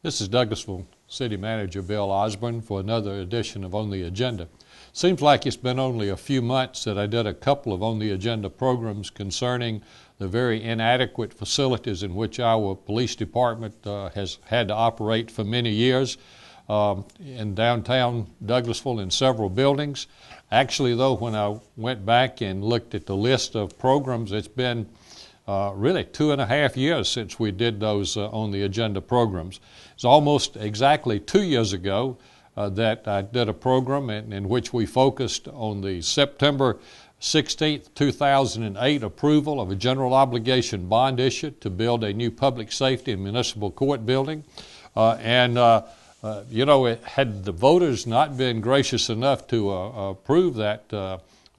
This is Douglasville City Manager Bill Osborne for another edition of On the Agenda. Seems like it's been only a few months that I did a couple of On the Agenda programs concerning the very inadequate facilities in which our police department has had to operate for many years in downtown Douglasville in several buildings. Actually, though, when I went back and looked at the list of programs, it's been really 2.5 years since we did those On the Agenda programs. It's almost exactly 2 years ago that I did a program in which we focused on the September 16th, 2008 approval of a general obligation bond issue to build a new public safety and municipal court building. Had the voters not been gracious enough to approve that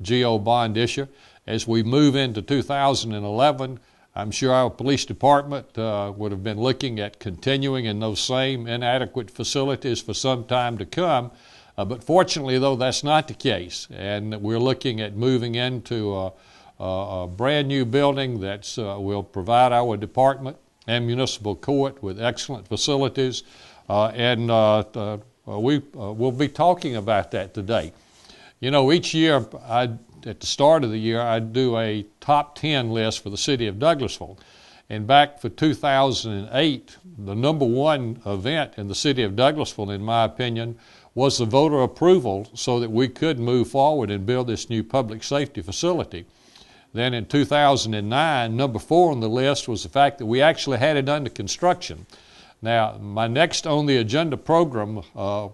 GO bond issue, as we move into 2011, I'm sure our police department would have been looking at continuing in those same inadequate facilities for some time to come. But fortunately, though, that's not the case. And we're looking at moving into a brand new building that will provide our department and municipal court with excellent facilities. We will be talking about that today. You know, each year at the start of the year, I do a top 10 list for the city of Douglasville. And back for 2008, the number one event in the city of Douglasville, in my opinion, was the voter approval so that we could move forward and build this new public safety facility. Then in 2009, number 4 on the list was the fact that we actually had it under construction. Now, my next On the Agenda program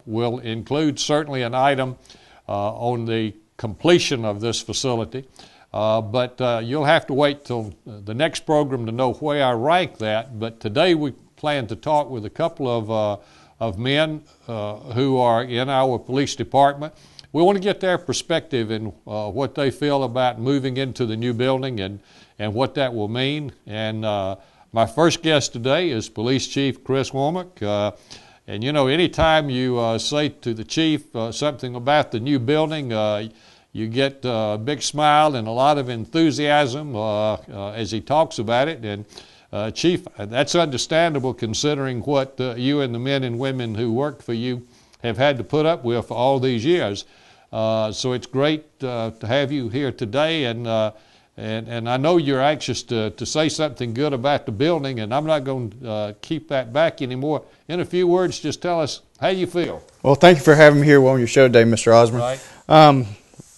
will include certainly an item on the completion of this facility, but you'll have to wait till the next program to know where I rank that. But today we plan to talk with a couple of men who are in our police department. We want to get their perspective and what they feel about moving into the new building and what that will mean. And my first guest today is Police Chief Chris Womack. And you know, anytime you say to the chief something about the new building, you get a big smile and a lot of enthusiasm as he talks about it. And Chief, that's understandable considering what you and the men and women who work for you have had to put up with for all these years. So it's great to have you here today, and I know you're anxious to say something good about the building, and I'm not going to keep that back anymore. In a few words, just tell us how you feel. Well, thank you for having me here on your show today, Mr. Osborne. Right.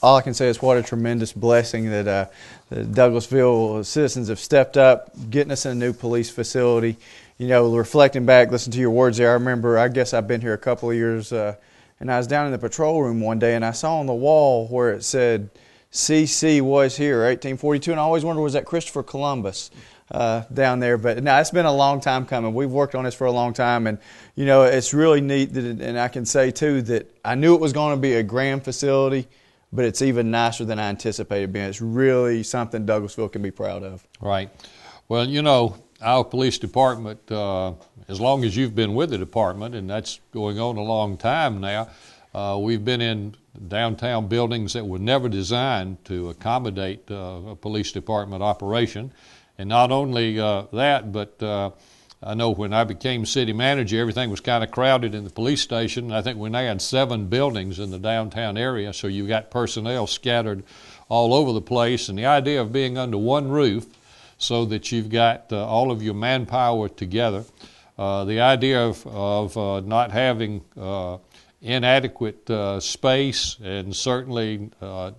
All I can say is what a tremendous blessing that the Douglasville citizens have stepped up, getting us in a new police facility. You know, reflecting back, listen to your words there, I remember, I guess I've been here a couple of years, and I was down in the patrol room one day, and I saw on the wall where it said, CC was here, 1842, and I always wondered, was that Christopher Columbus down there? But no, it's been a long time coming. We've worked on this for a long time, and you know, it's really neat that, and I can say too that I knew it was going to be a grand facility, but it's even nicer than I anticipated being. It's really something Douglasville can be proud of. Right. Well, you know, our police department, as long as you've been with the department, and that's going on a long time now, we've been in downtown buildings that were never designed to accommodate a police department operation. And not only that, but I know when I became city manager, everything was kind of crowded in the police station. I think we now had 7 buildings in the downtown area, so you've got personnel scattered all over the place. And the idea of being under one roof so that you've got all of your manpower together, the idea of not having inadequate space and certainly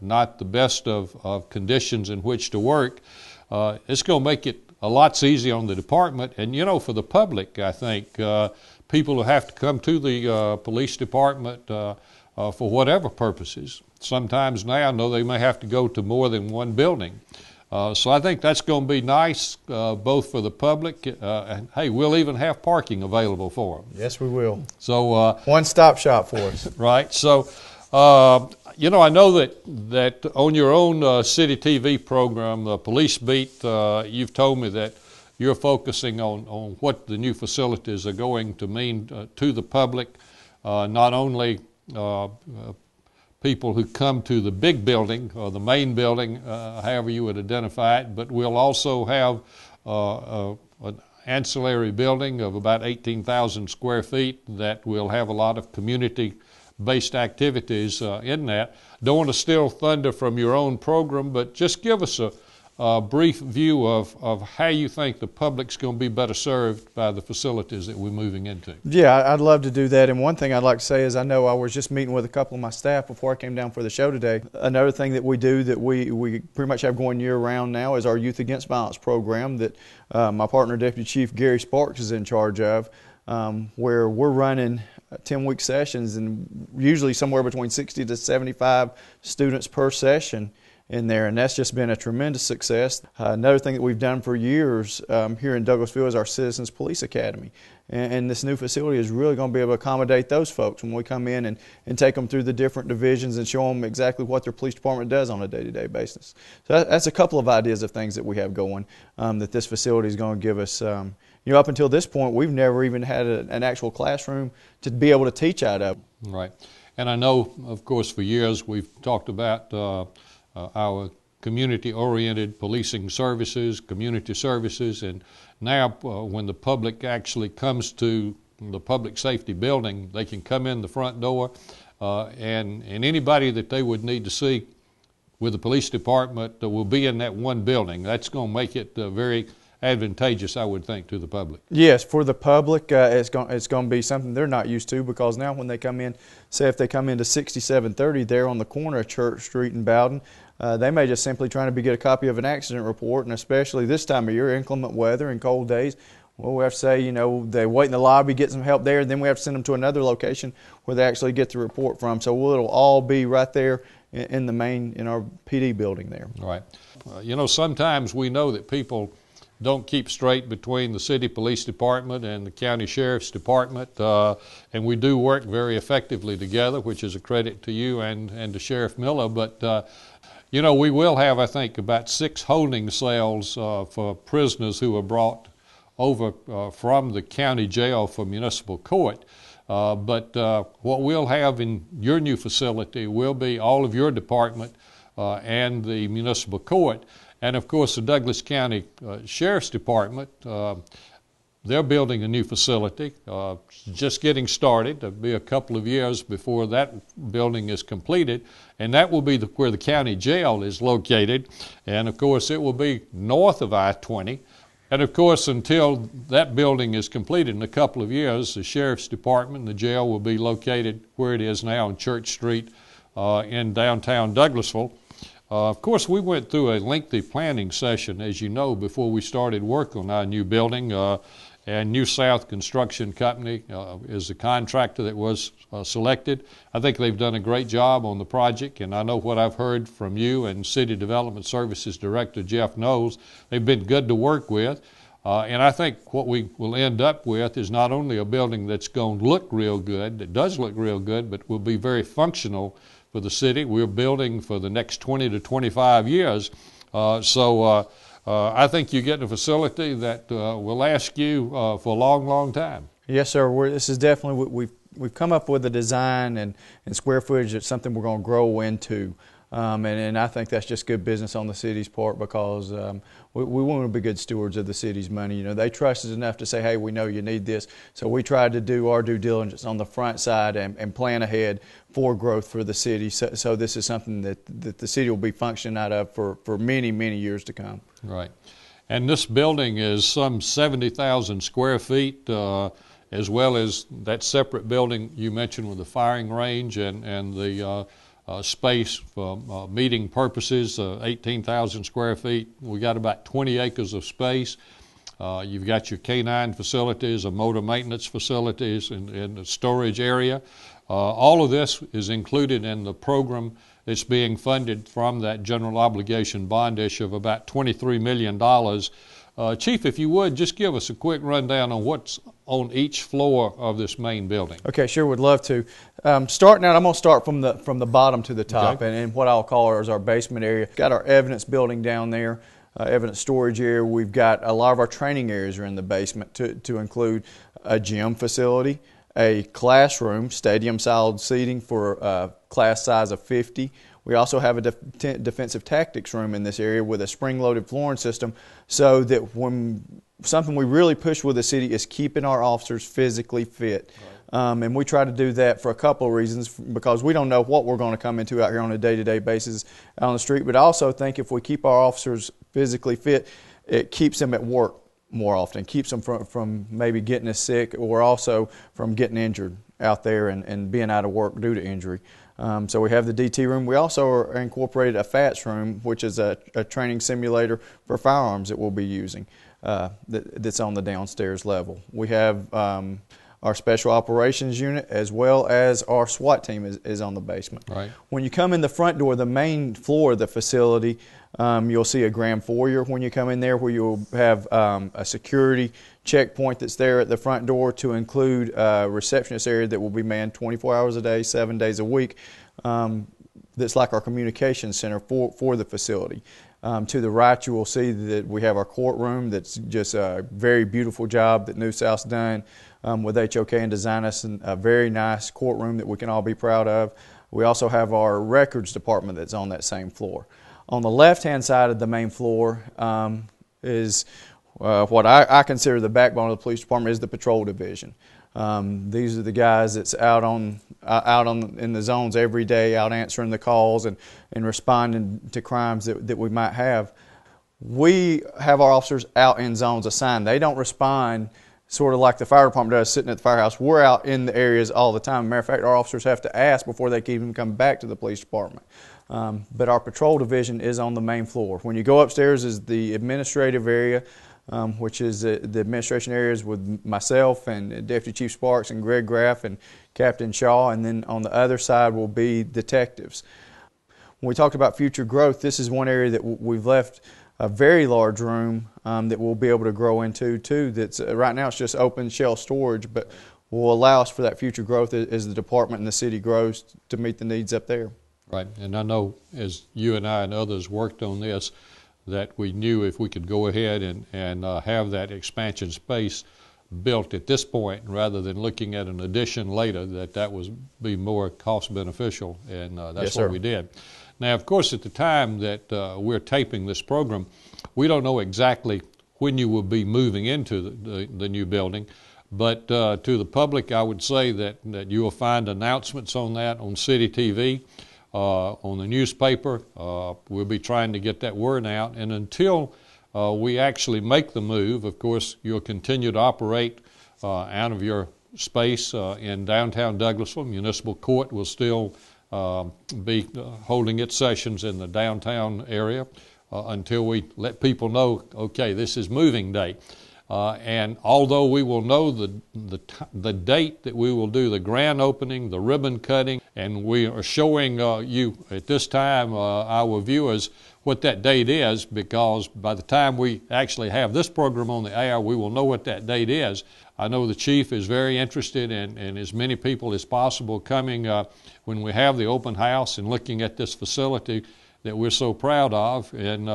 not the best of conditions in which to work, it's going to make it a lot easier on the department. And you know, for the public, I think people who have to come to the police department for whatever purposes, sometimes now I know they may have to go to more than one building. So I think that's going to be nice both for the public, and hey, we'll even have parking available for them. Yes, we will. So one-stop shop for us. Right. So you know, I know that on your own city TV program, Police Beat, you've told me that you're focusing on what the new facilities are going to mean to the public, not only people who come to the big building or the main building, however you would identify it, but we'll also have ancillary building of about 18,000 square feet that will have a lot of community-based activities in that. Don't want to steal thunder from your own program, but just give us a brief view of how you think the public's going to be better served by the facilities that we're moving into. Yeah, I'd love to do that. And one thing I'd like to say is I know I was just meeting with a couple of my staff before I came down for the show today. Another thing that we do that we pretty much have going year-round now is our Youth Against Violence program that my partner, Deputy Chief Gary Sparks, is in charge of, where we're running 10-week sessions and usually somewhere between 60 to 75 students per session in there, and that's just been a tremendous success. Another thing that we've done for years here in Douglasville is our Citizens Police Academy, and this new facility is really going to be able to accommodate those folks when we come in and take them through the different divisions and show them exactly what their police department does on a day-to-day basis. So that's a couple of ideas of things that we have going that this facility is going to give us. You know, up until this point, we've never even had an actual classroom to be able to teach out of. Right. And I know, of course, for years we've talked about our community-oriented policing services, community services, and now when the public actually comes to the public safety building, they can come in the front door and anybody that they would need to see with the police department will be in that one building. That's going to make it very advantageous, I would think, to the public. Yes, for the public, it's going to be something they're not used to, because now when they come in, say if they come into 6730 there on the corner of Church Street and Bowden, they may just simply trying to get a copy of an accident report, and especially this time of year, inclement weather and cold days, well, we have to say, you know, they wait in the lobby, get some help there, and then we have to send them to another location where they actually get the report from. So it'll all be right there in our PD building there. Right. You know, sometimes we know that people don't keep straight between the city police department and the county sheriff's department, and we do work very effectively together, which is a credit to you and to Sheriff Miller. But you know, we will have, I think, about 6 holding cells for prisoners who are brought over from the county jail for municipal court. But what we'll have in your new facility will be all of your department and the municipal court. And of course, the Douglas County Sheriff's Department, they're building a new facility, just getting started. There'll be a couple of years before that building is completed, and that will be where the county jail is located. And of course, it will be north of I-20. And of course, until that building is completed in a couple of years, the Sheriff's Department and the jail will be located where it is now on Church Street in downtown Douglasville. Of course, we went through a lengthy planning session, as you know, before we started work on our new building. And New South Construction Company is the contractor that was selected. I think they've done a great job on the project, and I know what I've heard from you and City Development Services Director Jeff Knowles. They've been good to work with. And I think what we will end up with is not only a building that's going to look real good, that does look real good, but will be very functional for the city. We're building for the next 20 to 25 years. So I think you're getting a facility that will last you for a long, long time. Yes, sir. This is definitely, we've come up with a design and square footage that's something we're going to grow into. And I think that's just good business on the city's part, because we want to be good stewards of the city's money. You know, they trust us enough to say, hey, we know you need this. So we tried to do our due diligence on the front side and plan ahead for growth for the city. So this is something that the city will be functioning out of for many, many years to come. Right. And this building is some 70,000 square feet, as well as that separate building you mentioned with the firing range and the space for meeting purposes, 18,000 square feet. We got about 20 acres of space. You've got your canine facilities, a motor maintenance facilities, and a storage area. All of this is included in the program that's being funded from that general obligation bond issue of about $23 million. Chief, if you would, just give us a quick rundown on what's on each floor of this main building. Okay, sure, would love to. Starting out, I'm going to start from the bottom to the top, okay. and what I'll call is our basement area. Got our evidence building down there, evidence storage area. We've got a lot of our training areas are in the basement to include a gym facility, a classroom, stadium-style seating for a class size of 50. We also have a defensive tactics room in this area with a spring-loaded flooring system, so that when something we really push with the city is keeping our officers physically fit. And we try to do that for a couple of reasons, because we don't know what we're going to come into out here on a day-to-day basis out on the street. But I also think if we keep our officers physically fit, it keeps them at work more often, keeps them from maybe getting us sick, or also from getting injured out there and being out of work due to injury. So we have the DT room. We also incorporated a FATS room, which is a training simulator for firearms that we'll be using that's on the downstairs level. We have our special operations unit, as well as our SWAT team is on the basement. Right. When you come in the front door, the main floor of the facility, you'll see a grand foyer when you come in there, where you'll have a security checkpoint that's there at the front door, to include a receptionist area that will be manned 24 hours a day, 7 days a week. That's like our communication center for the facility. To the right, you will see that we have our courtroom. That's just a very beautiful job that New South's done with HOK and design us a very nice courtroom that we can all be proud of. We also have our records department that's on that same floor. On the left-hand side of the main floor is what I consider the backbone of the police department, is the patrol division. These are the guys that's out in the zones every day, out answering the calls and responding to crimes that we might have. We have our officers out in zones assigned. They don't respond sort of like the fire department does, sitting at the firehouse. We're out in the areas all the time. Matter of fact, our officers have to ask before they can even come back to the police department. But our patrol division is on the main floor. When you go upstairs is the administrative area, which is the administration areas with myself and Deputy Chief Sparks and Greg Graff and Captain Shaw, and then on the other side will be detectives. When we talked about future growth, this is one area that we've left a very large room that we'll be able to grow into too. That's right now it's just open shell storage, but will allow us for that future growth as the department and the city grows to meet the needs up there. Right, and I know as you and I and others worked on this, that we knew if we could go ahead and have that expansion space built at this point, rather than looking at an addition later, that would be more cost beneficial, and that's what we did. Now, of course, at the time that we're taping this program, we don't know exactly when you will be moving into the new building, but to the public, I would say that you will find announcements on that on City TV, on the newspaper. We'll be trying to get that word out, and until we actually make the move, of course, you'll continue to operate out of your space in downtown Douglasville. Municipal Court will still be holding its sessions in the downtown area until we let people know, okay, this is moving day. And although we will know the date that we will do the grand opening, the ribbon cutting, and we are showing you at this time, our viewers, what that date is, because by the time we actually have this program on the air, we will know what that date is. I know the chief is very interested in as many people as possible coming when we have the open house and looking at this facility that we're so proud of. And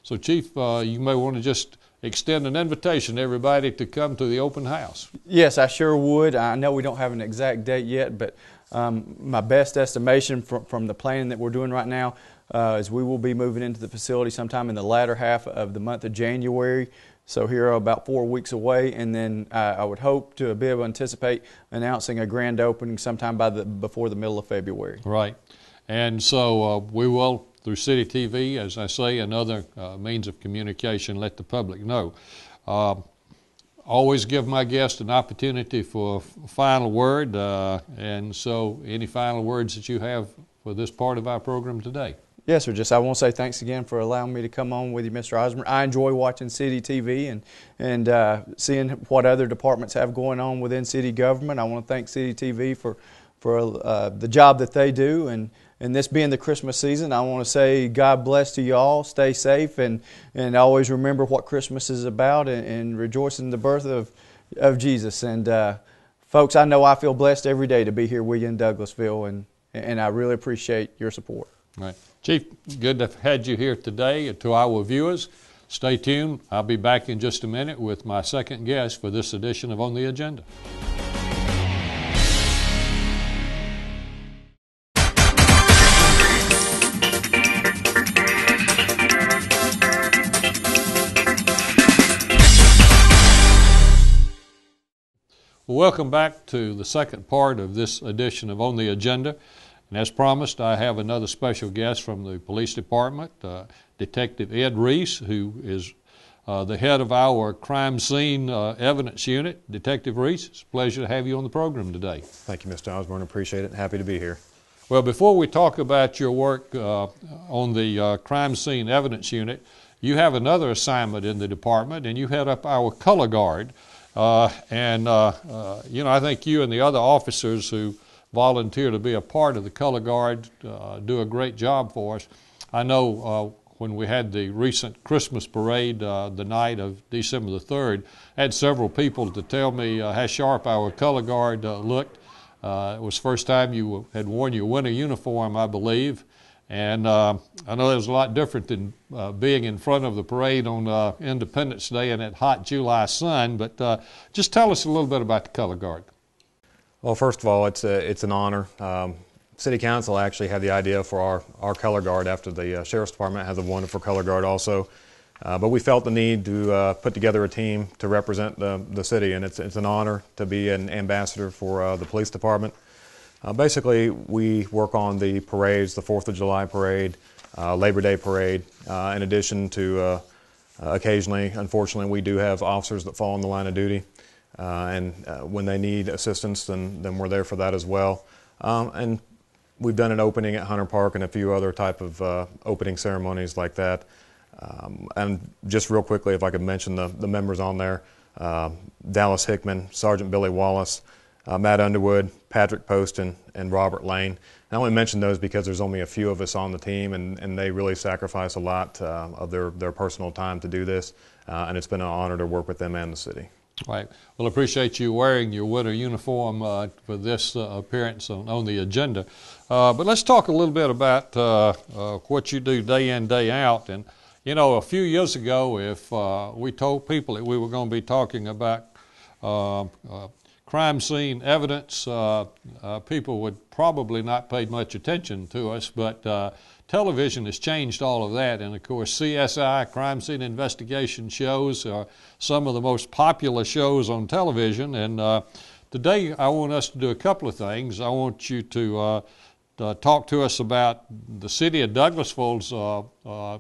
so, Chief, you may want to just extend an invitation to everybody to come to the open house. Yes, I sure would. I know we don't have an exact date yet, but my best estimation from the planning that we're doing right now is we will be moving into the facility sometime in the latter half of the month of January. So here about 4 weeks away, and then I would hope to be able to anticipate announcing a grand opening sometime before the middle of February. Right. And so we will, through City TV, as I say, another means of communication, let the public know. Always give my guests an opportunity for a final word, and so any final words that you have for this part of our program today? Yes, sir. I want to say thanks again for allowing me to come on with you, Mr. Osborne. I enjoy watching City TV and seeing what other departments have going on within city government. I want to thank City TV for the job that they do, and this being the Christmas season, I want to say God bless to you all. Stay safe, and always remember what Christmas is about, and rejoice in the birth of Jesus. And folks, I know I feel blessed every day to be here with you in Douglasville, and I really appreciate your support. Right. Chief, good to have had you here today. To our viewers, stay tuned. I'll be back in just a minute with my second guest for this edition of On the Agenda. Well, welcome back to the second part of this edition of On the Agenda. And as promised, I have another special guest from the police department, Detective Ed Reese, who is the head of our crime scene evidence unit. Detective Reese, it's a pleasure to have you on the program today. Thank you, Mr. Osborne. Appreciate it. Happy to be here. Well, before we talk about your work on the crime scene evidence unit, you have another assignment in the department, and you head up our color guard. I think you and the other officers who volunteer to be a part of the color guard do a great job for us. I know when we had the recent Christmas parade the night of December the 3rd, I had several people to tell me how sharp our color guard looked. It was the first time you had worn your winter uniform, I believe. And I know it was a lot different than being in front of the parade on Independence Day in that hot July sun. But just tell us a little bit about the color guard. Well, first of all, it's an honor. City Council actually had the idea for our color guard after the Sheriff's Department has a wonderful color guard also. But we felt the need to put together a team to represent the city, and it's an honor to be an ambassador for the police department. Basically, we work on the parades, the 4th of July parade, Labor Day parade, in addition to occasionally, unfortunately, we do have officers that fall on the line of duty, and when they need assistance, then we're there for that as well. And we've done an opening at Hunter Park and a few other type of opening ceremonies like that. And just real quickly, if I could mention the members on there, Dallas Hickman, Sergeant Billy Wallace, Matt Underwood, Patrick Poston, and Robert Lane. I only mention those because there's only a few of us on the team, and they really sacrifice a lot of their personal time to do this, and it's been an honor to work with them and the city. Right. Well, I appreciate you wearing your winter uniform for this appearance on the agenda. But let's talk a little bit about what you do day in, day out. And, you know, a few years ago, if we told people that we were going to be talking about crime scene evidence, people would probably not pay much attention to us, but television has changed all of that, and of course CSI, crime scene investigation shows, are some of the most popular shows on television, and today I want us to do a couple of things. I want you to talk to us about the city of Douglasville's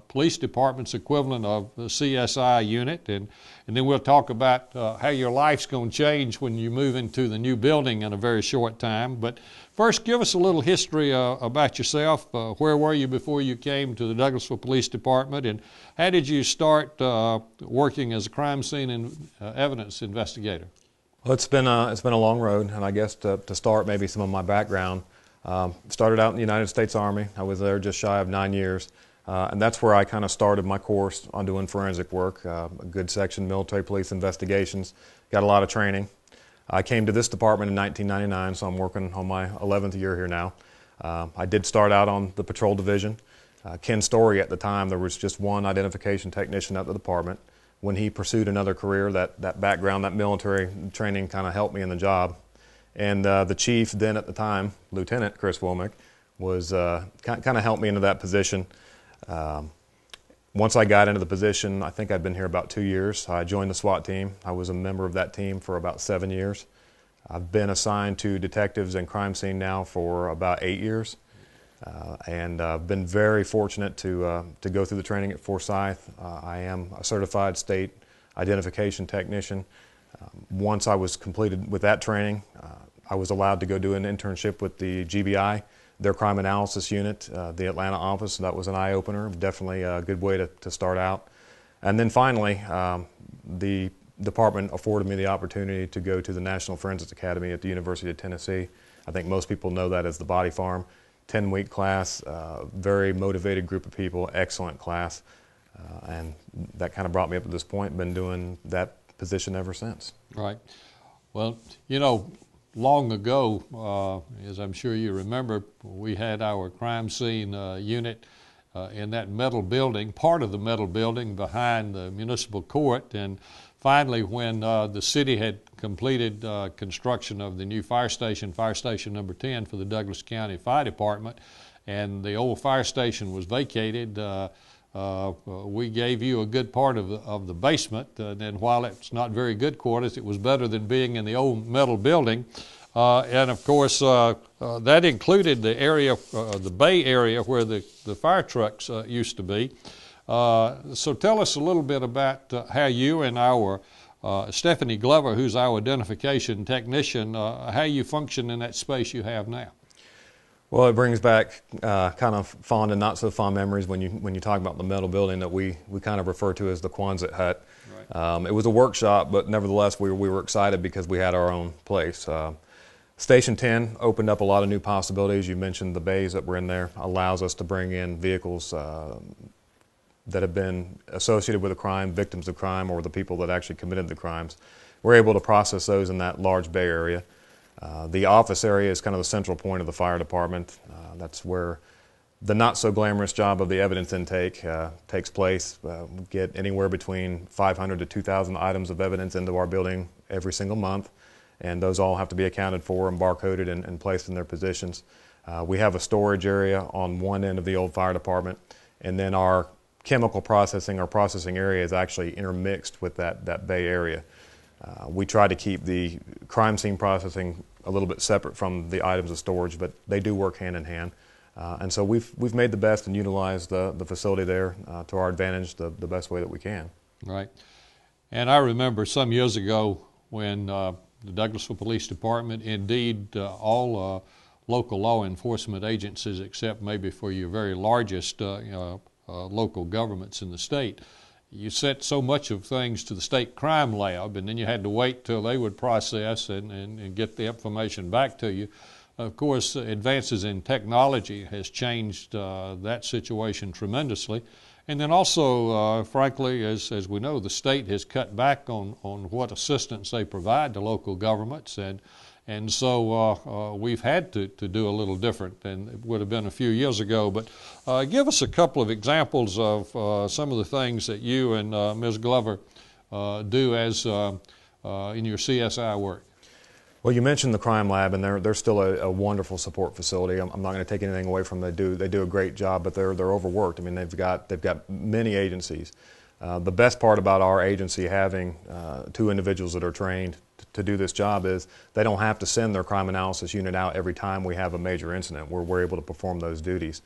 police department's equivalent of the CSI unit, and then we'll talk about how your life's going to change when you move into the new building in a very short time. But first, give us a little history about yourself. Where were you before you came to the Douglasville Police Department, and how did you start working as a crime scene and evidence investigator? Well, it's been a long road, and I guess to start maybe some of my background. Started out in the United States Army. I was there just shy of 9 years, and that's where I kind of started my course on doing forensic work, a good section, military police investigations, got a lot of training. I came to this department in 1999, so I'm working on my 11th year here now. I did start out on the patrol division. Ken Story at the time, there was just one identification technician at the department. When he pursued another career, that background, that military training kind of helped me in the job. And the chief then at the time, Lieutenant Chris Womack, was kind of helped me into that position. Once I got into the position, I think I'd been here about 2 years. I joined the SWAT team. I was a member of that team for about 7 years. I've been assigned to detectives and crime scene now for about 8 years. And I've been very fortunate to go through the training at Forsyth. I am a certified state identification technician. Once I was completed with that training, I was allowed to go do an internship with the GBI, their crime analysis unit, the Atlanta office. That was an eye-opener, definitely a good way to start out. And then finally, the department afforded me the opportunity to go to the National Forensics Academy at the University of Tennessee. I think most people know that as the Body Farm. 10-week class, very motivated group of people, excellent class. And that kind of brought me up to this point, been doing that position ever since. Right. Well, you know, long ago, as I'm sure you remember, we had our crime scene unit in that metal building, part of the metal building behind the municipal court. And finally, when the city had completed construction of the new fire station number 10 for the Douglas County Fire Department, and the old fire station was vacated, We gave you a good part of the basement, and while it's not very good quarters, it was better than being in the old metal building. And of course, that included the area, the bay area where the fire trucks used to be. So tell us a little bit about how you and our Stephanie Glover, who's our identification technician, how you function in that space you have now. Well, it brings back kind of fond and not so fond memories when you talk about the metal building that we kind of refer to as the Quonset hut. Right. It was a workshop, but nevertheless we were excited because we had our own place. Station 10 opened up a lot of new possibilities. You mentioned the bays that were in there, allows us to bring in vehicles that have been associated with a crime, victims of crime, or the people that actually committed the crimes. We're able to process those in that large bay area. The office area is kind of the central point of the fire department. That's where the not so glamorous job of the evidence intake takes place. We get anywhere between 500 to 2,000 items of evidence into our building every single month, and those all have to be accounted for and barcoded and placed in their positions. We have a storage area on one end of the old fire department, and then our chemical processing, our processing area is actually intermixed with that bay area. We try to keep the crime scene processing a little bit separate from the items of storage, but they do work hand in hand. And so we've made the best and utilized the facility there to our advantage the best way that we can. Right. And I remember some years ago when the Douglasville Police Department, indeed all local law enforcement agencies except maybe for your very largest local governments in the state, you sent so much of things to the state crime lab, and then you had to wait till they would process and get the information back to you. Of course, advances in technology has changed that situation tremendously. And then also, frankly, as we know, the state has cut back on what assistance they provide to local governments, and so we've had to do a little different than it would have been a few years ago. But give us a couple of examples of some of the things that you and Ms. Glover do as in your CSI work. Well, you mentioned the crime lab, and they're still a wonderful support facility. I'm not going to take anything away from them. They do a great job, but they're overworked. I mean, they've got many agencies. The best part about our agency having two individuals that are trained to do this job is they don't have to send their crime analysis unit out every time we have a major incident. We're able to perform those duties.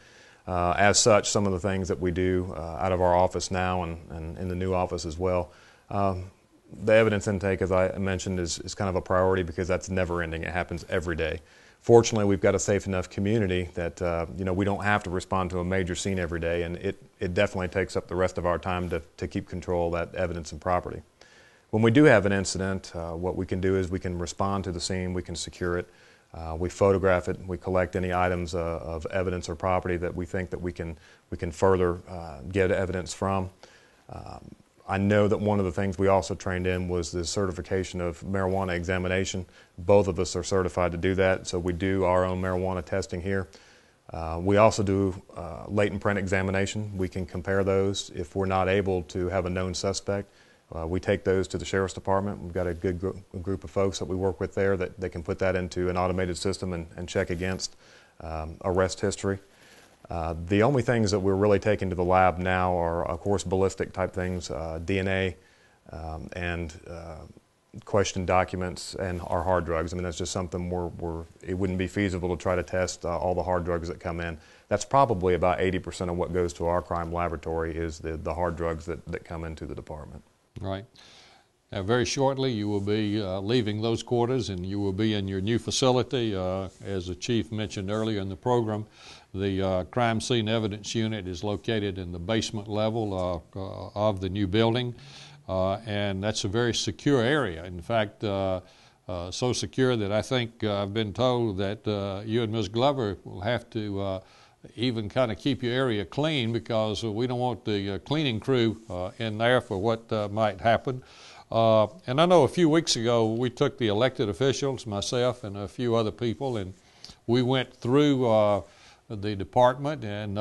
As such, some of the things that we do out of our office now and in the new office as well, the evidence intake, as I mentioned, is kind of a priority because that's never ending. It happens every day. Fortunately, we've got a safe enough community that we don't have to respond to a major scene every day, and it definitely takes up the rest of our time to keep control of that evidence and property. When we do have an incident, what we can do is we can respond to the scene, we can secure it, we photograph it, we collect any items of evidence or property that we think that we can further get evidence from. I know that one of the things we also trained in was the certification of marijuana examination. Both of us are certified to do that, so we do our own marijuana testing here. We also do latent print examination. We can compare those. If we're not able to have a known suspect, we take those to the Sheriff's Department. We've got a good group of folks that we work with there that they can put that into an automated system and check against arrest history. The only things that we're really taking to the lab now are, of course, ballistic type things, DNA, and question documents, and our hard drugs. I mean, that's just something it wouldn't be feasible to try to test all the hard drugs that come in. That's probably about 80% of what goes to our crime laboratory is the hard drugs that come into the department. Right. Now, very shortly, you will be leaving those quarters, and you will be in your new facility. As the chief mentioned earlier in the program, the crime scene evidence unit is located in the basement level of the new building, and that's a very secure area. In fact, so secure that I think I've been told that you and Ms. Glover will have to even kind of keep your area clean because we don't want the cleaning crew in there for what might happen. And I know a few weeks ago we took the elected officials, myself and a few other people, and we went through the department and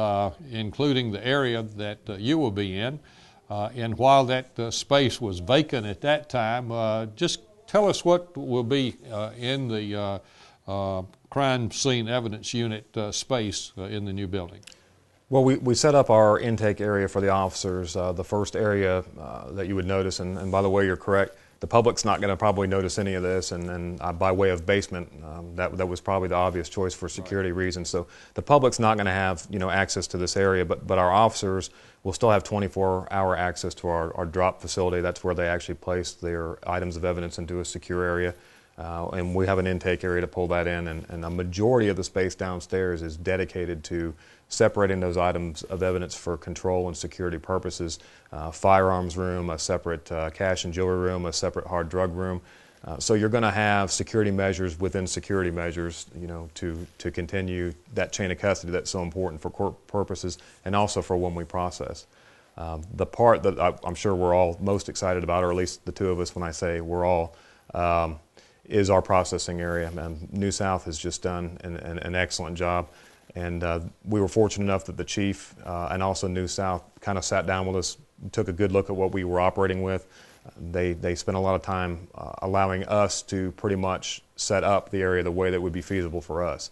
including the area that you will be in. And while that space was vacant at that time, just tell us what will be in the crime scene evidence unit space in the new building. Well, we set up our intake area for the officers. The first area that you would notice, and by the way, you're correct, the public's not going to probably notice any of this, and by way of basement, that was probably the obvious choice for security reasons. So the public's not going to have access to this area, but our officers will still have 24-hour access to our drop facility. That's where they actually place their items of evidence into a secure area. And we have an intake area to pull that in, and a majority of the space downstairs is dedicated to separating those items of evidence for control and security purposes. Firearms room, a separate cash and jewelry room, a separate hard drug room. So you're going to have security measures within security measures, to continue that chain of custody that's so important for court purposes and also for when we process. The part that I'm sure we're all most excited about, or at least the two of us when I say we're all, is our processing area. New South has just done an excellent job, and we were fortunate enough that the chief and also New South kind of sat down with us, took a good look at what we were operating with. They spent a lot of time allowing us to pretty much set up the area the way that would be feasible for us.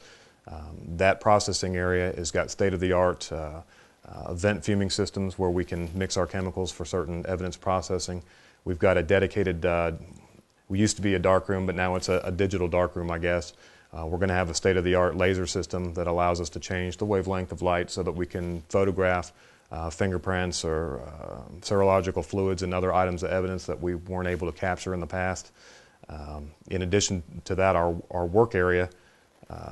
That processing area has got state-of-the-art vent fuming systems where we can mix our chemicals for certain evidence processing. We've got a dedicated we used to be a dark room, but now it's a digital dark room, I guess. We're going to have a state-of-the-art laser system that allows us to change the wavelength of light so that we can photograph fingerprints or serological fluids and other items of evidence that we weren't able to capture in the past. In addition to that, our work area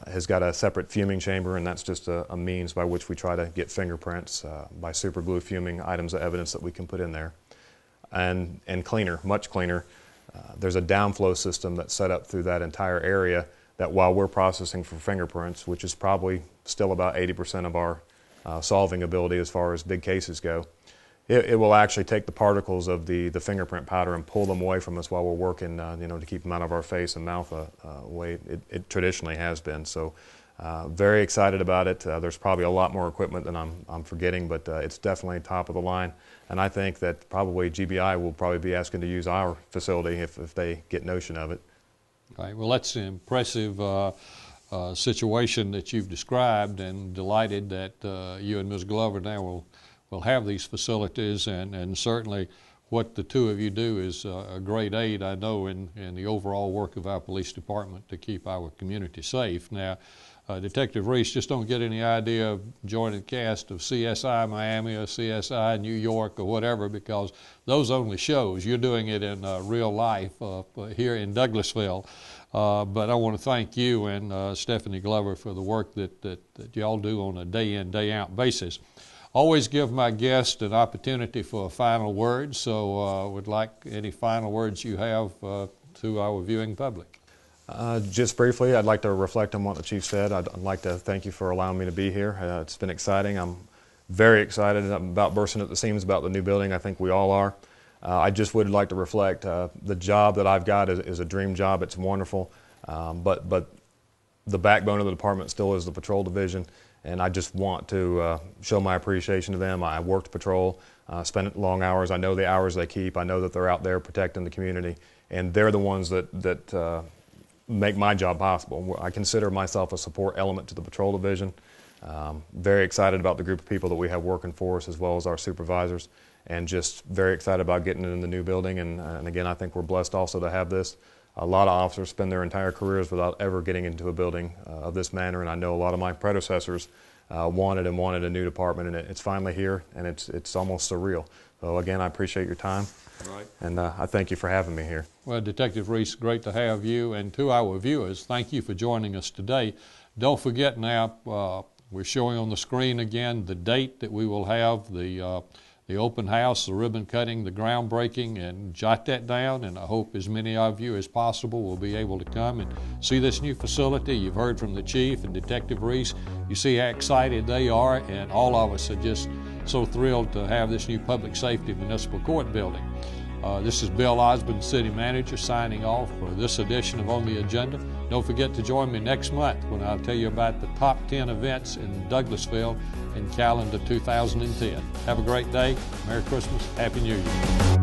has got a separate fuming chamber, and that's just a means by which we try to get fingerprints by super glue fuming items of evidence that we can put in there. And cleaner, much cleaner. There's a downflow system that's set up through that entire area that while we're processing for fingerprints, which is probably still about 80% of our solving ability as far as big cases go, it will actually take the particles of the fingerprint powder and pull them away from us while we're working, to keep them out of our face and mouth way it traditionally has been. So very excited about it. There's probably a lot more equipment than I'm forgetting, but it's definitely top of the line. And I think that probably GBI will probably be asking to use our facility if they get notion of it. Right. Well, that's an impressive situation that you've described, and delighted that you and Ms. Glover now will have these facilities, and certainly what the two of you do is a great aid, I know, in the overall work of our police department to keep our community safe. Now, Detective Reese, just don't get any idea of joining the cast of CSI Miami or CSI New York or whatever, because those only shows. You're doing it in real life here in Douglasville. But I want to thank you and Stephanie Glover for the work that y'all do on a day-in, day-out basis. Always give my guest an opportunity for a final word, so would like any final words you have to our viewing public. Just briefly, I'd like to reflect on what the Chief said. I'd like to thank you for allowing me to be here. It's been exciting. I'm very excited. I'm about bursting at the seams about the new building. I think we all are. I just would like to reflect the job that I've got is a dream job. It's wonderful, but the backbone of the department still is the patrol division, and I just want to show my appreciation to them. I worked patrol, spent long hours. I know the hours they keep. I know that they're out there protecting the community, and they're the ones that make my job possible. I consider myself a support element to the patrol division. Very excited about the group of people that we have working for us, as well as our supervisors, and just very excited about getting it in the new building. And again, I think we're blessed also to have this. A lot of officers spend their entire careers without ever getting into a building of this manner, and I know a lot of my predecessors wanted a new department, and it's finally here, and it's almost surreal. So again, I appreciate your time. Right. And I thank you for having me here. Well, Detective Reese, great to have you. And to our viewers, thank you for joining us today. Don't forget now, we're showing on the screen again the date that we will have the open house, the ribbon cutting, the groundbreaking, and jot that down. And I hope as many of you as possible will be able to come and see this new facility. You've heard from the Chief and Detective Reese. You see how excited they are, and all of us are just so thrilled to have this new public safety municipal court building. This is Bill Osborne, City Manager, signing off for this edition of On the Agenda. Don't forget to join me next month when I'll tell you about the top 10 events in Douglasville in calendar 2010. Have a great day. Merry Christmas. Happy New Year.